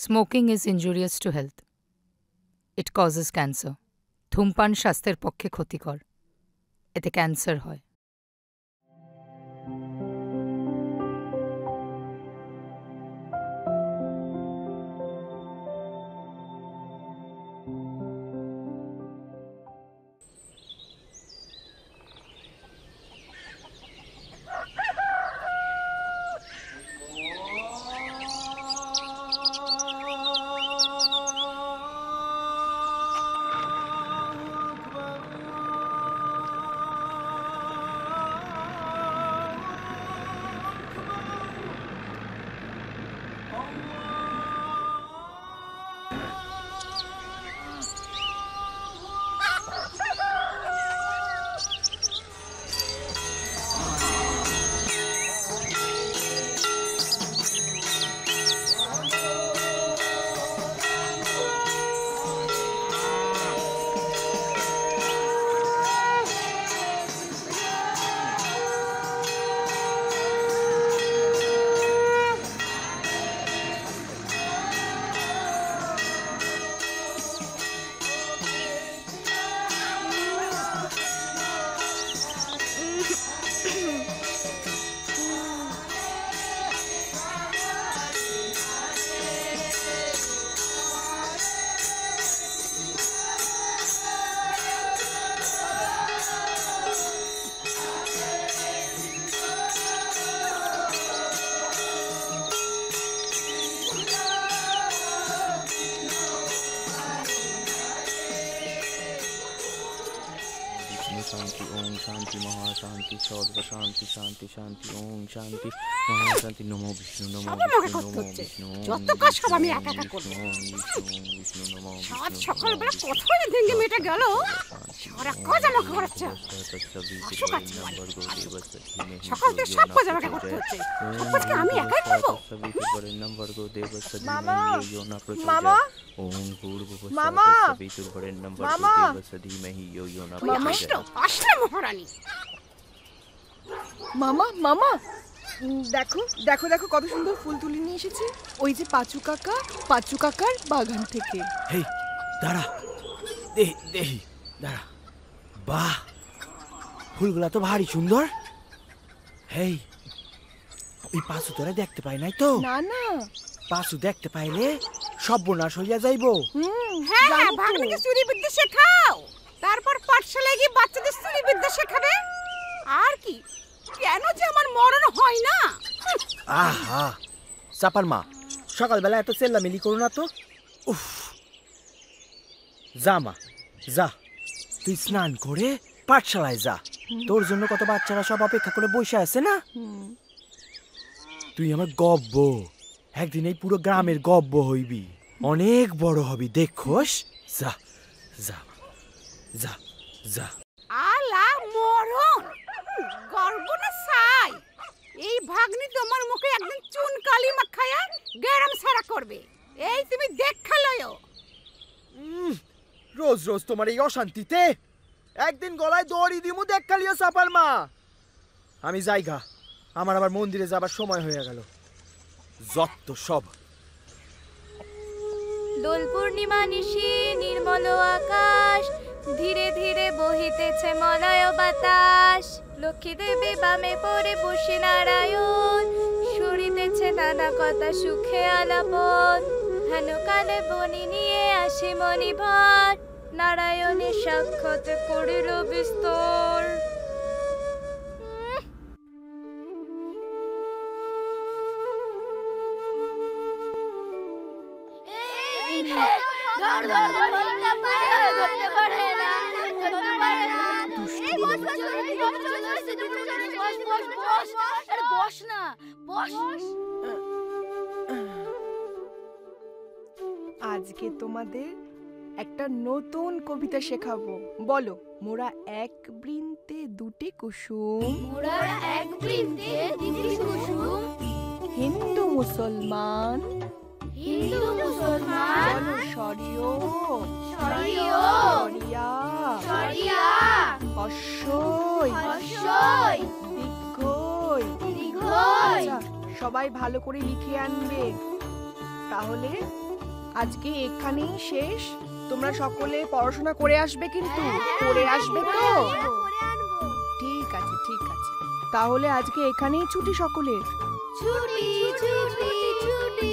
Smoking is injurious to health. It causes cancer. ধূমপান স্বাস্থ্যের পক্ষে ক্ষতিকর। এতে ক্যান্সার হয়। शांति ओम शांति महाशांति सर्व शांति शांति शांति ओम शांति महाशांति नमो विष्णु नमो विष्णु যত কাজ সব আমি একা একা করব। विष्णु नमो সাত সকালবেলা কোথায় ভেঙে মেটে গেল, সারা কাজ আমাকে করাচ্ছে। সকাল থেকে সব কাজ আমাকে করতে হচ্ছে, সব কাজকে আমি একাই করবো। মামা মামা ওম মামা মামা আসলে মহারানী। মামা মামা দেখো দেখো দেখো কত সুন্দর ফুল তুলে নিয়ে এসেছি, ওই যে পাঁচু কাকার বাগান থেকে। হেই দাঁড়া, দেহি দাঁড়া, বাহ ফুলগুলা তো ভারী সুন্দর। হেই ওই পাঁচু তোরা দেখতে পাই নাই তো? না না, পাঁচু দেখতে পাইলে সর্বনাশ হইয়া যাইবো। হ্যাঁ হ্যাঁ, ভাগ্নিকে চুরি বিদ্যা শেখাও, তারপর পাঠশালায় গিয়ে বাচ্চাদের চুরি বিদ্যা শেখাবে। আর কি, কেন যে আমার মরণ হয় না। আহা চাপার মা, সকালবেলা এত চেল্লামিলি করো না তো। উফ, যা মা যা, তুই স্নান করে পাঠশালায় যা, তোর জন্য কত বাচ্চারা সব অপেক্ষা করে বসে আছে না। তুই আমার গব্ব, একদিন এই পুরো গ্রামের গব্ব হইবি, অনেক বড় হবি দেখোস। যা যা যা যা। আলা মরণ, গর্ব না ছাই, এই ভাগ্নি তোমার মুখে একদিন চুন কালি মাখায়া গরম সারা করবে, এই তুমি দেখা লয়ো। রোজ রোজ তোমার এই অশান্তিতে একদিন গলায় দড়ি দিমু দেখালিও চাপার মা। আমি যাইগা, আমার আবার মন্দিরে যাবার সময় হয়ে গেল। যত সব। দোল পূর্ণিমা নিশি নির্মল আকাশ, ধীরে ধীরে বহিতেছে মলয় বাতাস। লক্ষ্মী দেবী বামে পড়ে বসে নারায়ণ, শুনিতেছে নানা কথা সুখে আলাপন। হেন কালে বনি নিয়ে আসি মণিভর, নারায়ণের সাক্ষাৎ করিল বিস্তর। আজকে তোমাদের একটা নতুন কবিতা শেখাবো। বলো, মোরা এক বৃন্তে দুটি কুসুম, মোরা এক বৃন্তে দুটি কুসুম, হিন্দু মুসলমান হিন্দু মুসলমান, চলো সরিও সরিও সরিয়া সরিয়া, হস্যই হস্যই দীর্ঘই দীর্ঘই। আচ্ছা, সবাই ভালো করে লিখে আনবে, তাহলে আজকে এখানেই শেষ। তোমরা সকলে পড়াশোনা করে আসবে কিন্তু, করে আসবে তো? ঠিক আছে ঠিক আছে, তাহলে আজকে এখানেই ছুটি সকলের। ছুটি ছুটি ছুটি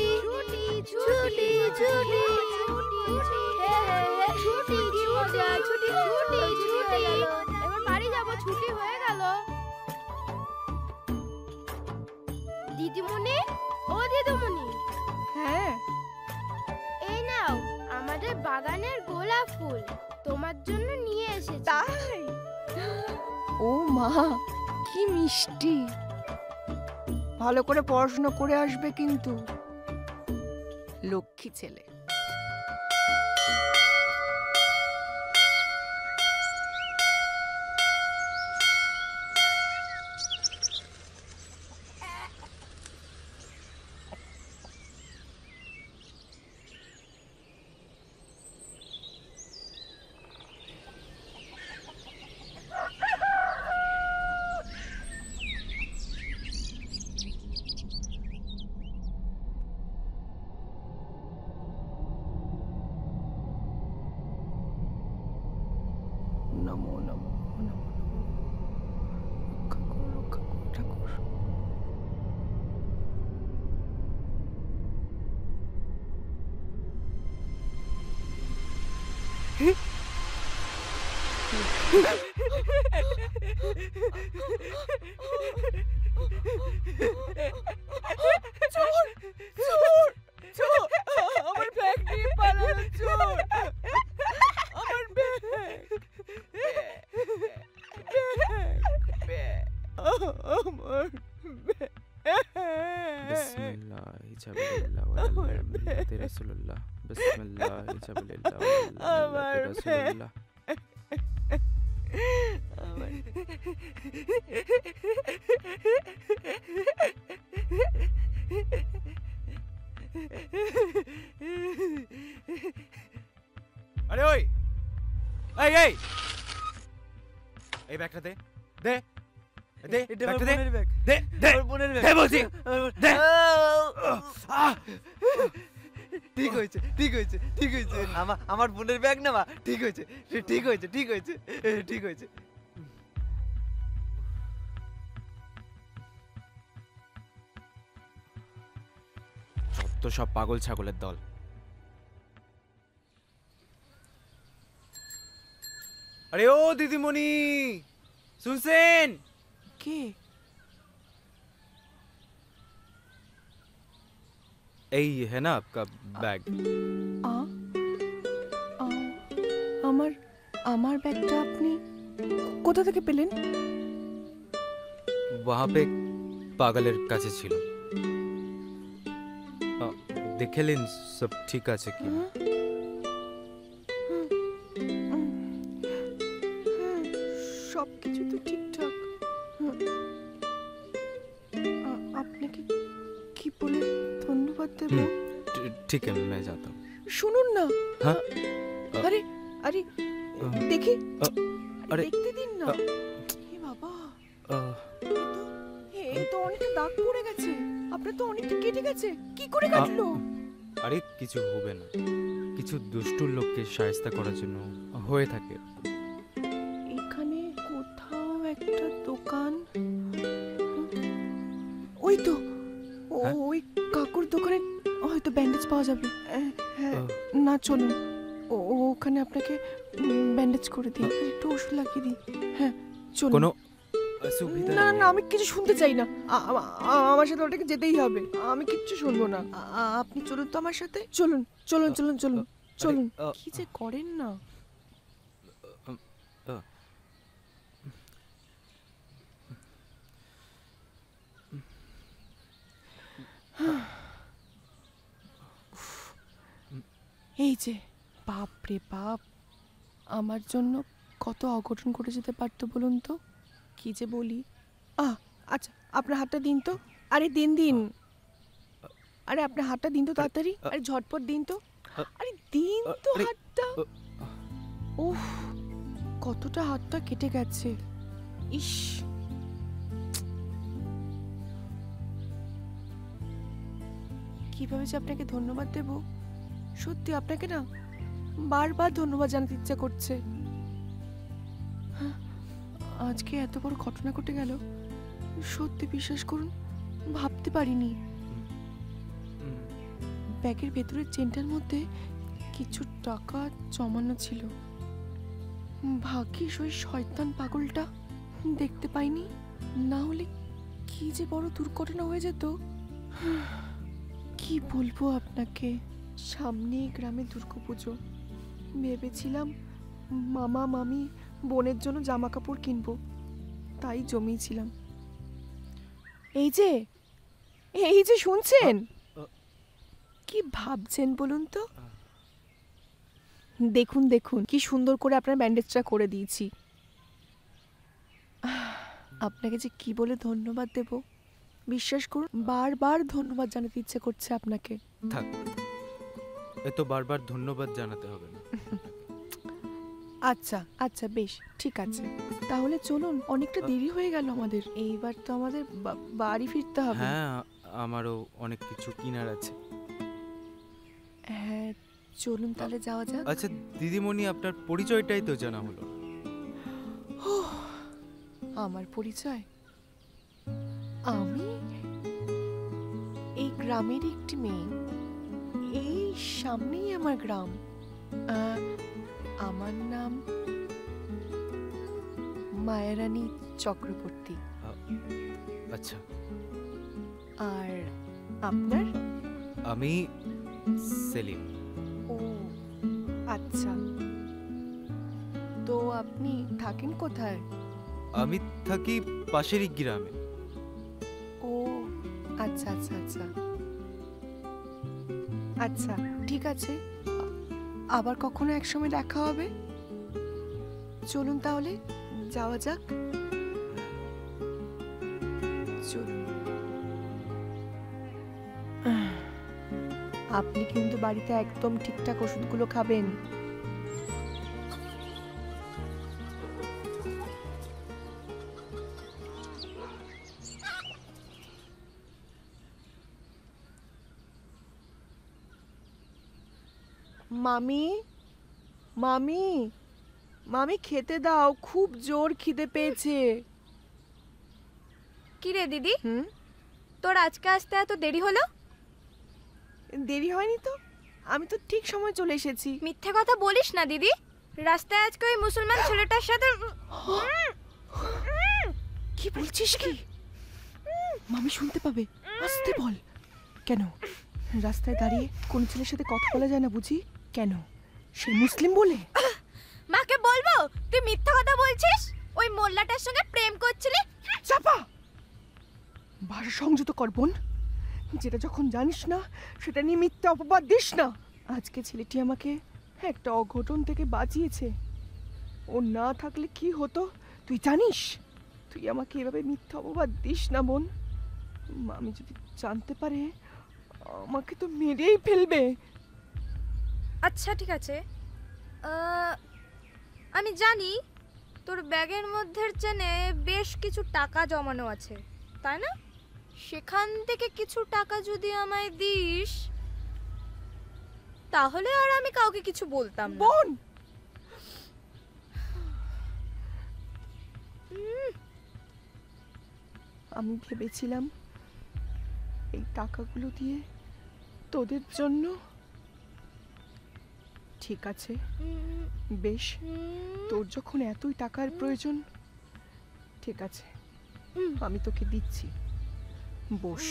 ছুটি ছুটি ছুটি কি মজা, ছুটি ছুটি ছুটি, এবার বাড়ি যাব, ছুটি হয়ে গেল। দিদিমণি, ও দিদিমণি, হ্যাঁ এই নাও আমাদের বাগানের গোলাপ ফুল, তোমার জন্য নিয়ে এসেছি। তাই? ও মা, কি মিষ্টি। ভালো করে পড়াশোনা করে আসবে কিন্তু, লক্ষ্মী ছেলে। নমো নমো নমো নমো, রক্ষা করো ঠাকুর। চোর চোর চোর, আমার ব্যাগ নিয়ে পালালো চোর, আমার ব্যাগ আমার বিসমিল্লাহি জাবিলিল্লাহ ওয়াল্লাহি মিল্লাতি রাসূলুল্লাহ। বিসমিল্লাহি জাবিলিল্লাহ ওয়াল্লাহি মিল্লাতি রাসূলুল্লাহ। আরে ওই, এই এই এই ব্যাগটা দে দে দে, ব্যাগটা দে দে দে দে বলছি, দে। ঠিক হয়েছে ঠিক হয়েছে ঠিক হয়েছে, আমার বোনের ব্যাগ না মা, ঠিক হয়েছে ঠিক হয়েছে ঠিক হয়েছে ঠিক হয়েছে। যত সব পাগল ছাগলের দল। अरे ओ दीदीमणि, सुनसेन? কে? यही है ना आपका बैग? আ আ, আমার আমার ব্যাগটা আপনি কোথা থেকে পেলেন? वहाँ पे एक পাগলের কাছে ছিল। দেখলেন সব ঠিক আছে কি? সব কিছু তো ঠিকঠাক। আপনাকে কি বলে ধন্যবাদ দেব? ठीक है मैं जाता हूँ। শুনুন না। হ্যাঁ? আরে আরে দেখি, আরে দেখতে দিন না। এ বাবা, এই তো অনেকটা দাগ পড়ে গেছে। আপনার তো অনেকটা কেটে গেছে, কি করে কাটলো? আরে কিছু হবে না, কিছু দুষ্টুর লোককে শায়েস্তা করার জন্য হয়ে থাকে। এখানে কোথাও একটা দোকান, ওই তো ওই কাকুর দোকানে হয়তো ব্যান্ডেজ পাওয়া যাবে। হ্যাঁ না, চলুন ওখানে আপনাকে ব্যান্ডেজ করে দিই, একটু ওষুধ লাগিয়ে দিই। হ্যাঁ চলুন। কোনো অসুবিধা না নেই? না, আমি কিছু শুনতে চাই না। আমার সাথে ওটাকে যেতেই হবে, আমি কিচ্ছু শুনবো না। আপনি চলুন তো আমার সাথে, চলুন চলুন চলুন চলুন চলুন। কি যে করেন না। এই যে বাপ রে বাপ, আমার জন্য কত অঘটন ঘটে যেতে পারতো বলুন তো। কি যে বলি। আচ্ছা আপনার হাতটা দিন তো। আরে দিন দিন, আরে আপনার হাতটা দিন তো তাড়াতাড়ি, আরে ঝটপট দিন তো, আরে দিন তো হাতটা। উফ, কতটা হাতটা কেটে গেছে। ইস, কিভাবে যে আপনাকে ধন্যবাদ দেব সত্যি আপনাকে না বারবার ধন্যবাদ জানাতে ইচ্ছা করছে। হ্যাঁ, আজকে এত বড় ঘটনা ঘটে গেল, সত্যি বিশ্বাস করুন ভাবতে পারিনি। ব্যাগের ভেতরের চেনটার মধ্যে কিছু টাকা জমানো ছিল। ভাগ্যিস ওই শয়তান পাগলটা দেখতে পাইনি, না হলে কি যে বড় দুর্ঘটনা হয়ে যেত। কি বলবো আপনাকে, সামনে গ্রামে দুর্গাপুজো, ভেবেছিলাম মামা মামি বোনের জন্য জামা কাপড় কিনবো, তাই জমিয়েছিলাম। এই যে শুনছেন, কি ভাবছেন বলুন তো? দেখুন দেখুন কি সুন্দর করে আপনার ব্যান্ডেজটা করে দিয়েছি। আপনাকে যে কি বলে ধন্যবাদ দেব, বিশ্বাস করুন বারবার ধন্যবাদ জানাতে ইচ্ছে করছে আপনাকে। থাক, এত বারবার ধন্যবাদ জানাতে হবে না। আচ্ছা আচ্ছা বেশ ঠিক আছে, তাহলে চলুন, অনেকটা দেরি হয়ে গেল আমাদের। এইবার তো আমাদের বাড়ি ফিরতে হবে। হ্যাঁ, আমারও অনেক কিছু কেনার আছে। হ্যাঁ চলুন তাহলে যাওয়া যাক। আচ্ছা দিদিমণি, আপনার পরিচয়টাই তো জানা হলো। আমার পরিচয়, আমি এই গ্রামের একটি মেয়ে, এই সামনেই আমার গ্রাম। আমার নাম মায়ারানী চক্রবর্তী। আচ্ছা, আর আপনার? আমি সেলিম। ও আচ্ছা, তো আপনি থাকেন কোথায়? আমি থাকি পাশেরই গ্রামে। ও আচ্ছা আচ্ছা আচ্ছা আচ্ছা ঠিক আছে, আবার কখনো একসময় দেখা হবে। চলুন তাহলে যাওয়া যাক। চলুন। আপনি কিন্তু বাড়িতে একদম ঠিকঠাক ওষুধগুলো খাবেন। মামি মামি মামি খেতে দাও, খুব জোর খিদে পেয়েছে। কি রে দিদি, হুম, তোর আজকে আসতে এত দেরি হলো? দেরি হয়নি তো, আমি তো ঠিক সময় চলে এসেছি। মিথ্যে কথা বলিস না দিদি, রাস্তায় আজকে ওই মুসলমান ছেলেটার সাথে। কি বলছিস কি? মামি শুনতে পাবে, আসতে বল। কেন রাস্তায় দাঁড়িয়ে কোন ছেলের সাথে কথা বলা যায় না বুঝি? কেন সে মুসলিম বলে? মাকে বলবো তুই মিথ্যা কথা বলছিস, ওই মোল্লাটার সঙ্গে প্রেম করছিলি। চাপা, ভাষা সংযত কর বোন, যেটা যখন জানিস না সেটা নিয়ে মিথ্যা অপবাদ দিস না। আজকে ছেলেটি আমাকে একটা অঘটন থেকে বাঁচিয়েছে, ও না থাকলে কি হতো তুই জানিস? তুই আমাকে এভাবে মিথ্যা অপবাদ দিস না বোন, আমি যদি জানতে পারে আমাকে তো মেরেই ফেলবে। আচ্ছা ঠিক আছে, আমি জানি তোর ব্যাগের মধ্যে চেনে বেশ কিছু টাকা জমানো আছে, তাই না? সেখান থেকে কিছু টাকা যদি আমায় দিস তাহলে আর আমি কাউকে কিছু বলতাম না। বোন, আমি ভেবেছিলাম এই টাকাগুলো দিয়ে তোদের জন্য। ঠিক আছে বেশ, তোর যখন এতই টাকার প্রয়োজন, ঠিক আছে আমি তোকে দিচ্ছি, বস।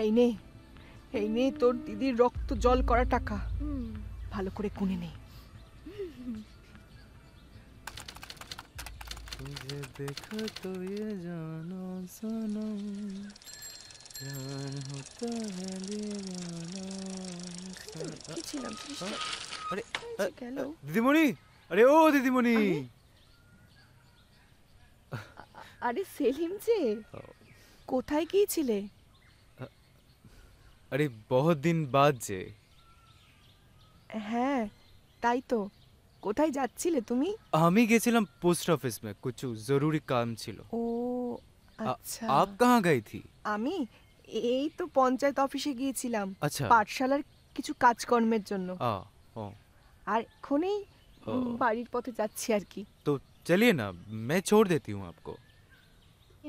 এই নে তোর দিদির রক্ত জল করা টাকা, ভালো করে গুনে নে। तुझे देखा तो ये जानो सनम, जान होता है दीवाना। কি ছিলাম আরে গেল? দিদিমণি, আরে ও দিদিমণি। আরে সেলিম যে, কোথায় গিয়েছিলে? अरे बहुत दिन बाद जे। হ্যাঁ তাই তো, কোথায় যাচ্ছিলে তুমি? আমি গেছিলাম পোস্ট অফিস में, कुछ जरूरी काम ছিল। ও আচ্ছা। आप कहाँ गई थी? আমি এই তো পঞ্চায়েত অফিসে গিয়েছিলাম। আচ্ছা। পাঠশালার কিছু কাজকর্মের জন্য। ओ আর এখনই ও। বাড়ির পথে যাচ্ছি আর কি। तो चलिए ना, मैं छोड़ देती हूँ आपको।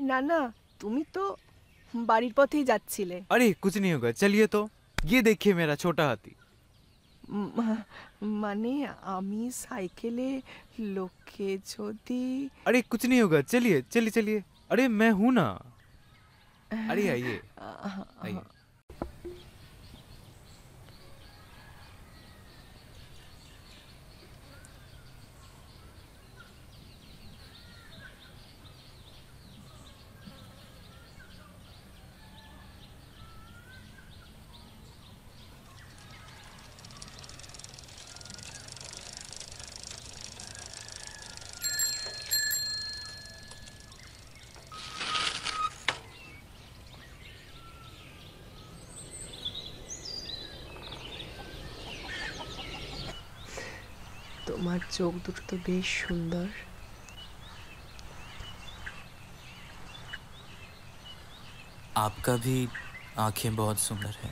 না না, তুমি তো বাড়ির পথেই যাচ্ছিলে। अरे कुछ नहीं होगा, चलिए तो। ये देखिए मेरा छोटा हाथी। মানে আমি সাইকেলে লোকে যদি। अरे कुछ नहीं होगा, चलिए चलिए चलिए। अरे मैं हूं ना। अरे आइए आइए। তোমার চোখ দুটো তো বেশ সুন্দর। आपका भी आंखें बहुत सुंदर है।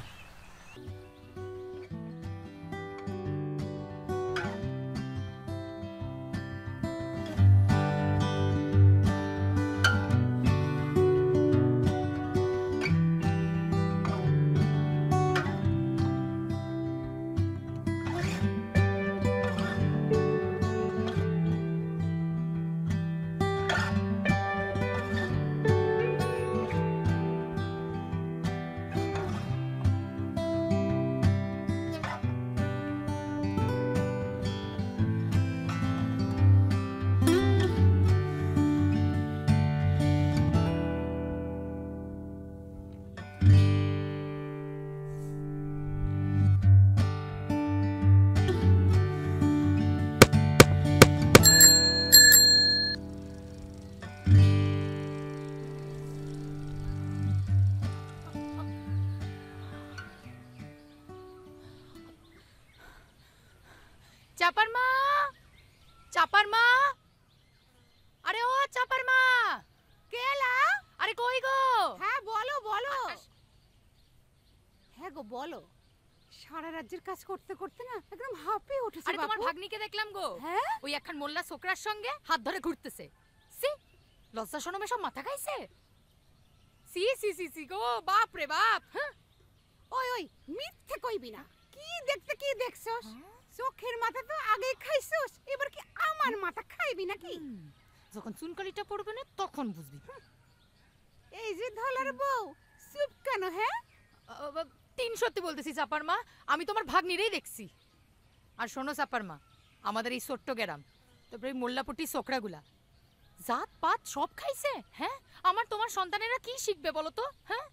চাপার মা, চাপার মা, আরে ও চাপার মা, কেলা? আরে কই গো? হ্যাঁ বলো বলো। হ্যাঁ গো বলো। সারা রাজ্যের কাজ করতে করতে না একদম হাঁপিয়ে উঠেছে আরে তোমার বাপু। ভাগ্নিকে দেখলাম গো, হ্যাঁ ওই একখান মোল্লা ছোকরার সঙ্গে হাত ধরে ঘুরতেছে। সি লজ্জা শরমে সব মাথা খাইছে। সি সি সি সি গো, বাপ রে বাপ। হ্যাঁ ওই ওই মিথ্যে কইবি না। কি দেখতে কি দেখছস? চোখের মাথা তো আগে খাইছস, এবার কি আমার মাথা খাইবি নাকি? যখন চুনকালিটা পড়বে না তখন বুঝবি। এই যে ধলার বউ, চুপ কেন? হ্যাঁ তিন সত্যি বলতেছি চাপার মা, আমি তোমার ভাগ্নিরেই দেখছি। আর শোনো চাপার মা, আমাদের এই ছোট্ট গ্রাম, তারপরে এই মোল্লাপট্টি ছোকরাগুলা জাত পাত সব খাইছে। হ্যাঁ আমার তোমার সন্তানেরা কি শিখবে বলো তো? হ্যাঁ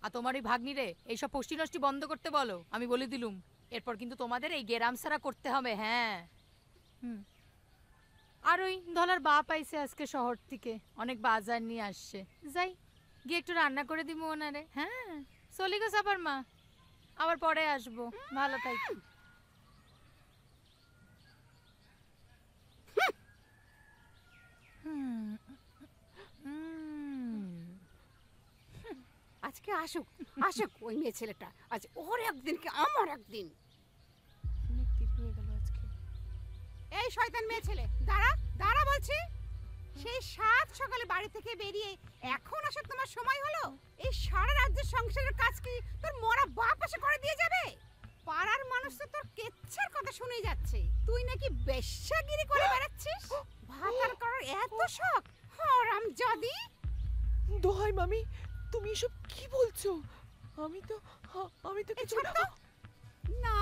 আর তোমার এই ভাগ্নিরে এইসব পুষ্টি নষ্টি বন্ধ করতে বলো, আমি বলে দিলুম। এরপর কিন্তু তোমাদের এই গেরাম সারা করতে হবে। হ্যাঁ আর ওই ধলার বাপ আইছে আজকে শহর থেকে, অনেক বাজার নিয়ে আসছে। যাই গিয়ে একটু রান্না করে দিব ওনারে। হ্যাঁ চলি গো চাপার মা, আবার পরে আসবো। ভালো থাকি। আজকে আসুক আসুক ওই মেয়ে ছেলেটা। আজ ওর একদিন কি আমার একদিন। অনেক দেরি হয়ে গেল আজকে। এই শয়তান মেয়ে ছেলে, দাঁড়া দাঁড়া বলছি। সেই সাত সকালে বাড়ি থেকে বেরিয়ে এখন আসার তোমার সময় হলো? এই সারা রাজ্যের সংসারের কাজ কি তোর মরা বাপ এসে করে দিয়ে যাবে? পাড়ার মানুষ তো তোর কেচ্ছার কথা শুনে যাচ্ছে, তুই নাকি বেশ্যাগিরি করে বেড়াচ্ছিস। ভাতার করার এত শখ? হারামজাদি। দোহাই মামি, তুমি এসব কি বলছো? আমি তো কিছু না,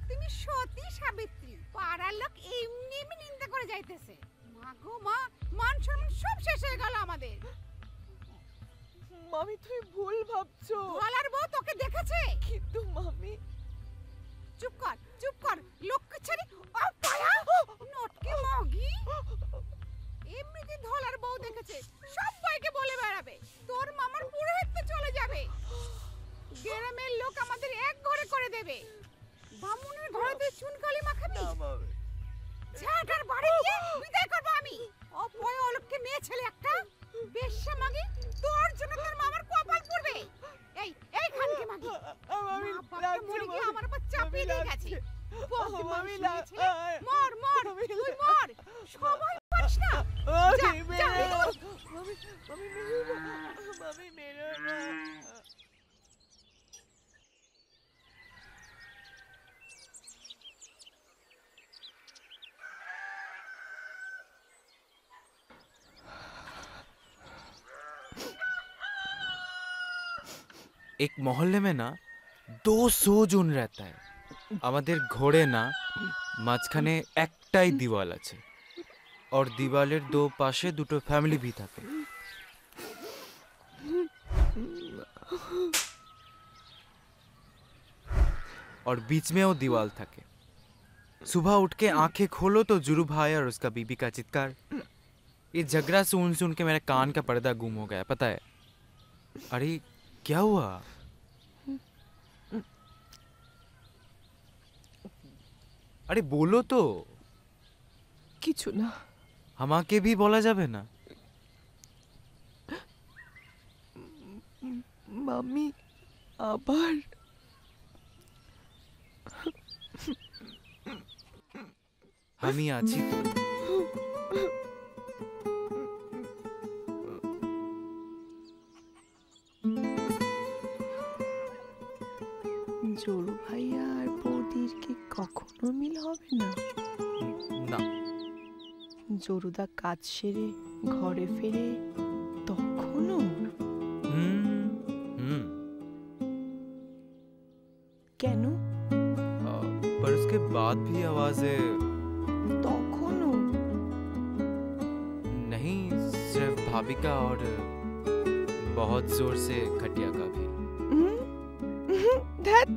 তুমি সতী সাবিত্রী। পাড়ার লোক এমনি এমনি নিন্দা করে যাইতেছে। মা গো মা, মান সম্মান সব শেষ হয়ে গেল আমাদের। মামি তুমি ভুল ভাবছো। ধলার বউ তোকে দেখেছে। কিন্তু মামি। চুপ কর চুপ কর, লক্ষ্য ছাড়ি। পায়া নটকে মগি। এমনিতে ধলার বউ দেখেছে, সবাইকে বলে বেড়াবে। তোর মামার পুরোহিত চলে যাবে। গ্রামের লোক আমাদের এক ঘরে করে দেবে। বামুনের ঘরে তুই চুনকালি মাখাবি। ঝাটার বাড়ি গিয়ে বিদায় করব আমি। অপয় অলক্ষে মেয়ে ছেলে একটা। বেশ্যা মাগি, তোর জন্য তোর মামার কপাল পড়বে। এই এই খানকে মাগি। আমি মরে গিয়ে আমার एक मोहल्ले में ना 200 জন रहता है আমাদের ঘরে না মাঝখানে একটাই দিওয়াল আছে और দিওয়ালের দো পাশে দুটো ফ্যামিলি भी থাকে और बीच में वो दीवार থাকে सुबह उठ के आंखें खोलो तो जुरू भाई और उसका बीबी का चित्कार ये झगड़ा सुन सुन के मेरे कान का पर्दा गुम हो गया पता है अरे क्या हुआ अरे बोलो तो কিছু না আমাকে भी बोला যাবে না মাম্মি আবার আমি আছি তো জোরু ভাইয়া আর বৌদির কি কখনো মিল হবে না না জরুদা কাজ সেরে ঘরে ফিরে তখনও কেন पर उसके बाद भी आवाजें তখনও नहीं सिर्फ भाभी का और बहुत जोर से खटिया का भी ধ্যাৎ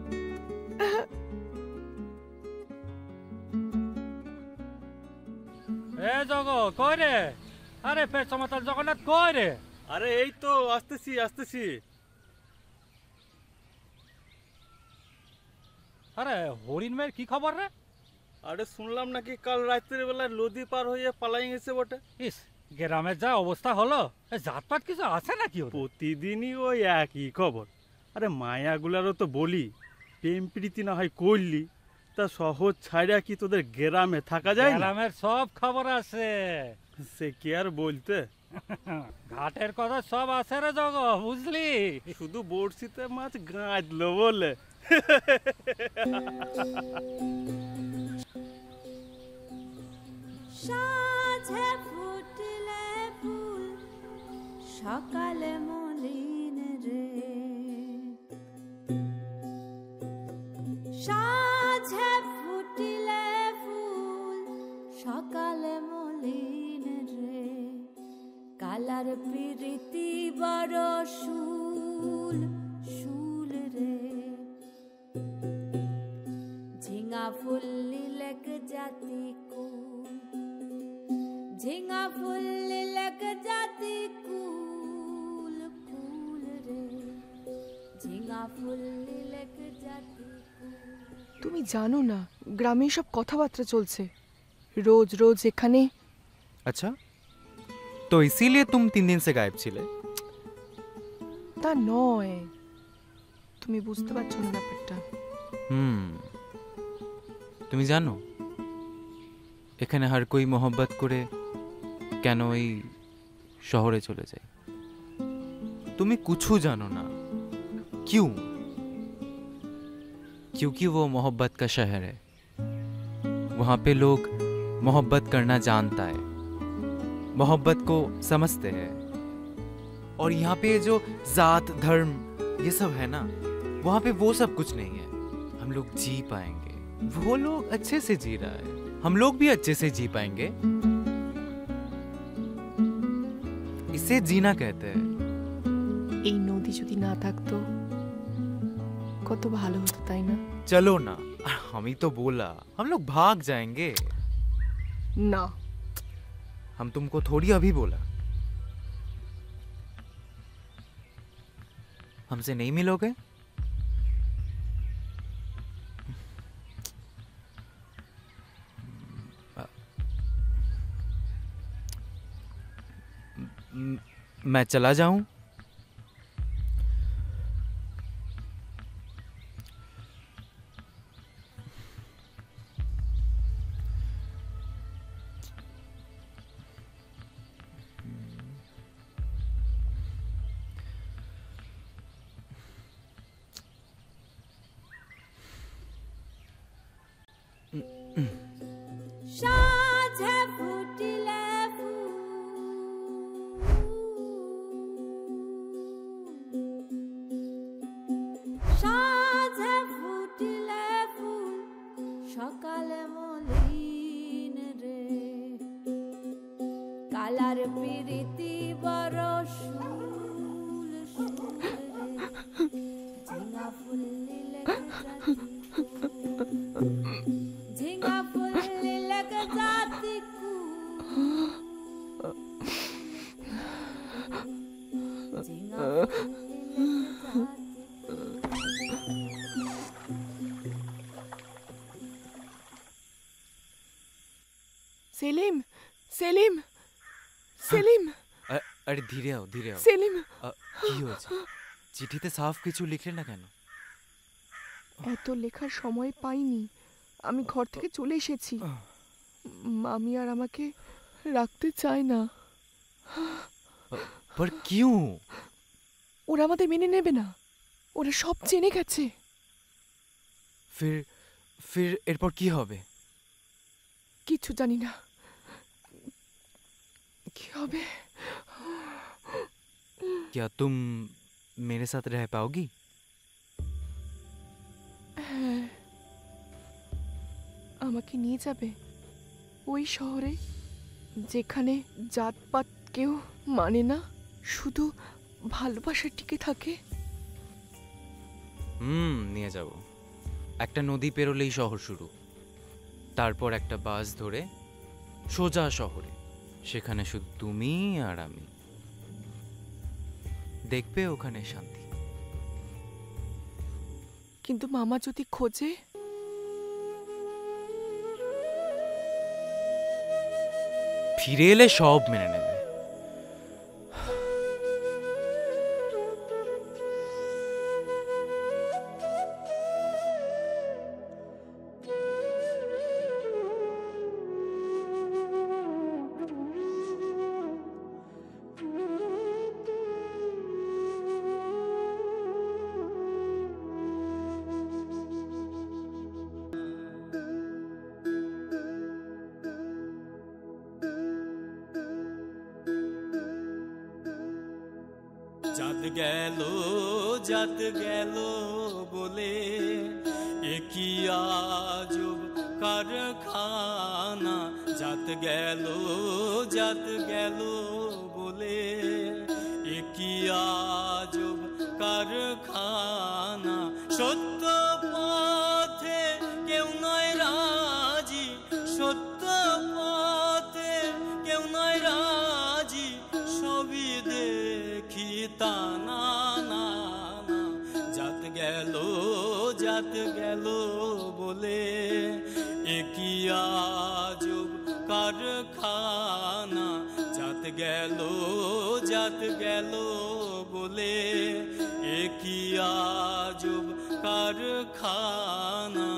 এ জগ কই রে আরে পেট মাতাল জগন্নাথ কই রে আরে এই তো আসতেছি আসতেছি আরে হরিণ মেয়ের কি খবর রে আরে শুনলাম নাকি কাল রাত্রের বেলা নদী পার হয়ে পালাই গেছে বটে ইস গ্রামের যা অবস্থা হলো জাতপাত কিছু আছে নাকি ওর প্রতিদিনই ওই একই খবর আরে মায়াগুলারও তো বলি প্রেম প্রীতি না হয় করলি তা সহজ ছাড়া কি তোদের গ্রামে থাকা যায় না গ্রামের সব খবর আছে সে কি আর বলতে ঘাটের কথা সব আছে রে জগ বুঝলি শুধু বড়শিতে মাছ গাঁজলো বলে সাঁঝে ফুটলে ফুল সকালে মলিন রে সাঁঝে ফুটলে ফুল সকালে মলিন রে কালার প্রীতি বড় শুল শুল রে ঝিঙা ফুল লীলক জাতি কুল ঝিঙা ফুল লীলক জাতি কুল কুল রে ঝিঙা ফুল লীলক জাতি তুমি জানো না গ্রামে সব কথাবার্তা চলছে রোজ রোজ এখানে अच्छा तो इसीलिए तुम 3 दिन से गायब छिले তা নয় তুমি বুঝতে পারছো না ব্যাপারটা তুমি জানো এখানে हर कोई मोहब्बत করে কেন এই শহরে চলে যায় তুমি কিছু জানো না क्यों क्योंकि वो मोहब्बत का शहर है वहाँ पे लोग मोहब्बत करना जानता है मोहब्बत को समझते हैं और यहाँ पे जो जात धर्म ये सब है ना वहाँ पे वो सब कुछ नहीं है हम लोग जी पाएंगे वो लोग अच्छे से जी रहा है हम लोग भी अच्छे से जी पाएंगे इसे जीना कहते हैं এই নদী যদি না থাকতো কত ভালো হতো তাই না चलो ना हम ही तो बोला हम लोग भाग जाएंगे না हम तुमको थोड़ी अभी बोला हमसे नहीं मिलोगे मैं चला जाऊं সাঁঝে ফুটলে ফুল তার প্রীতি বড় শুল শুল রে ঝিঙা ফুল ঝিঙা ফুল নীলক জাতি ঝিঙা সেলিম সেলিম সেলিম আরে ধীরে আও ধীরে আও সেলিম কি হয়েছে চিঠিতে সাফ কিছু লিখলে না কেন এত লেখার সময় পাইনি আমি ঘর থেকে চলে এসেছি মামি আর আমাকে রাখতে চায় না पर क्यों ওরা আমাদের মেনে নেবে না ওরা সব জেনে গেছে फिर এরপর কি হবে কিছু জানি না কি হবে क्या तुम मेरे साथ रह पाओगी হ্যাঁ আমাকে নিয়ে যাবে ওই শহরে যেখানে জাতপাত কেউ মানে না শুধু ভালোবাসা টিকে থাকে নিয়ে যাব একটা নদী পেরোলেই শহর শুরু তারপর একটা বাস ধরে সোজা শহরে সেখানে শুধু তুমি আর আমি দেখবে ওখানে শান্তি কিন্তু মামা যদি খোঁজে ফিরে এলে সব মেনে নেবে জাত গেল বলে একই আজব কারখানা জাত গেল বলে একই আজব কারখানা সত্য পথে কেউ নয় রাজি সত্য পথে কেউ নয় রাজি সবই দেখি তা না জাত গেল বলে একই আজব কারখানা জাত গেল বলে একই আজব কারখানা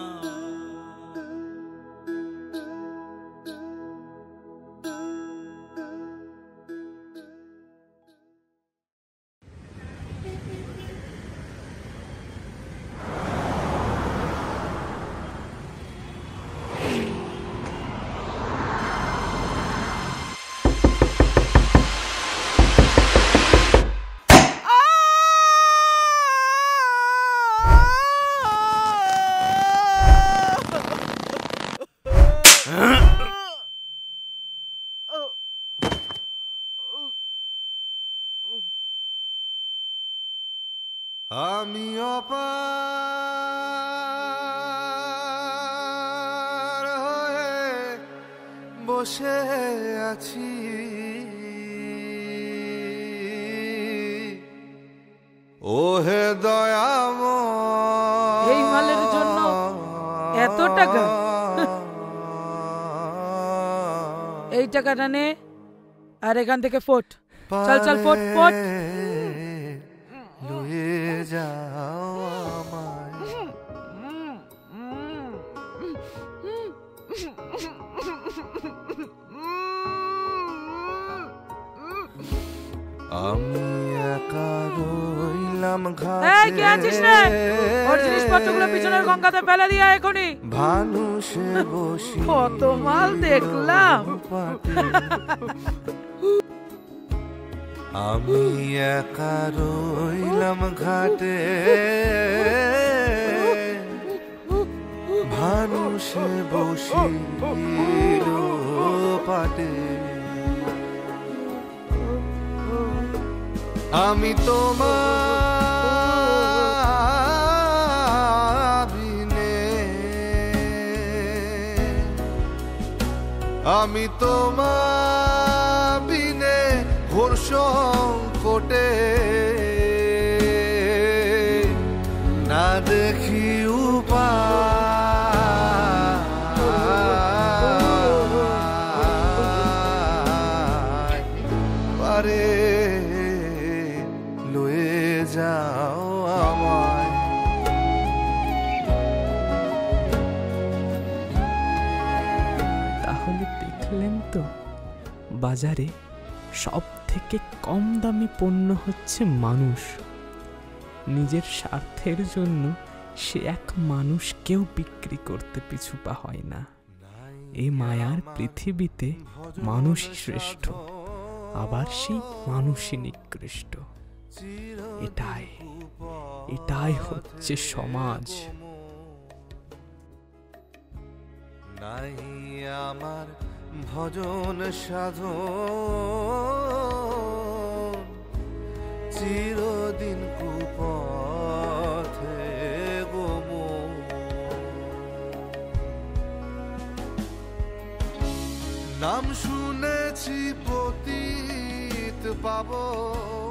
আমি অপার হয়ে বসে আছি ওহে দয়াময় এই মালের জন্য এত টাকা এই টাকাটা নে আর এখান থেকে ফোট চল চল ফোট ফোট লয়ে যাও আমায় আমি একা রইলাম ঘাটে এই কে আছিস রে ওর জিনিসপত্রগুলো পিছনের গঙ্গাতে ফেলে দিয়া এখনি ভানুষে বসি কত মাল দেখলাম আমি একা রইলাম ঘাটে ভানুষে বসিল পাটে আমি তোমার বিনে, আমি তোমার বিনে ঘোর সংকটে না দেখি উপায় পারে লয়ে যাও আমায়। তাহলে দেখলেন তো, বাজারে সব থেকে কম দামি পণ্য হচ্ছে মানুষ। নিজের স্বার্থের জন্য সে এক মানুষকেও বিক্রি করতে পিছুপা হয় না। এই মায়ার পৃথিবীতে মানুষই শ্রেষ্ঠ, আবার সেই মানুষই নিকৃষ্ট। এটাই হচ্ছে সমাজ। নাই আমার ভজন সাধন, চিরদিন কুপথে গমন। নাম শুনেছি পতিত পাবন,